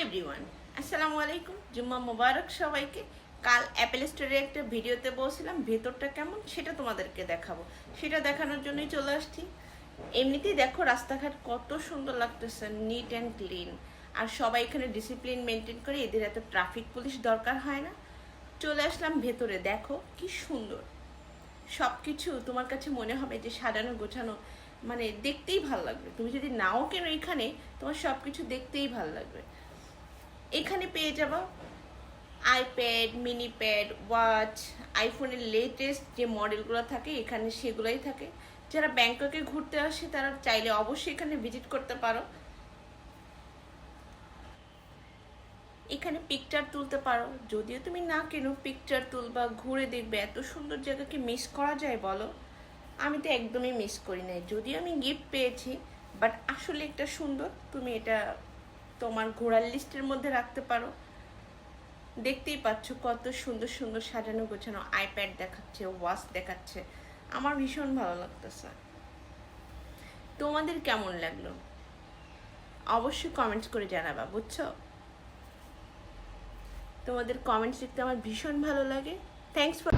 Everyone, আসসালামু আলাইকুম। জুম্মা মোবারক সবাইকে। কাল অ্যাপেল স্টোরে একটা ভিডিওতে বলছিলাম ভেতরটা কেমন সেটা তোমাদেরকে দেখাবো, সেটা দেখানোর জন্যই চলে আসছি। এমনিতেই দেখো রাস্তাঘাট কত সুন্দর লাগতেছে, নিট অ্যান্ড ক্লিন। আর সবাই এখানে ডিসিপ্লিন মেনটেন করে, এদের এত ট্রাফিক পুলিশ দরকার হয় না। চলে আসলাম ভেতরে, দেখো কি সুন্দর সব কিছু। তোমার কাছে মনে হবে যে সাজানো গোছানো, মানে দেখতেই ভালো লাগবে। তুমি যদি নাও কেন এখানে, তোমার সব কিছু দেখতেই ভালো লাগবে। এখানে পেয়ে যাবো আইপ্যাড, মিনি প্যাড, ওয়াচ, আইফোনের লেটেস্ট যে মডেলগুলো থাকে এখানে সেগুলোই থাকে। যারা ব্যাংককে ঘুরতে আসে তারা চাইলে অবশ্যই এখানে ভিজিট করতে পারো। এখানে পিকচার তুলতে পারো, যদিও তুমি না কেনো পিকচার তুলবা, ঘুরে দেখবে। এত সুন্দর জায়গাকে মিস করা যায় বলো? আমি তো একদমই মিস করি নাই, যদিও আমি গিফট পেয়েছি, বাট আসলে একটা সুন্দর। তুমি এটা তোমার ঘোরার লিস্টের মধ্যে রাখতে পারো। দেখতেই পাচ্ছ কত সুন্দর সুন্দর সাজানো গোছানো আইপ্যাড দেখাচ্ছে, ওয়াচ দেখাচ্ছে। আমার ভীষণ ভালো লাগতেছে। তোমাদের কেমন লাগলো অবশ্যই কমেন্টস করে জানাবা, বুঝছো? তোমাদের কমেন্টস দেখতে আমার ভীষণ ভালো লাগে। Thanks for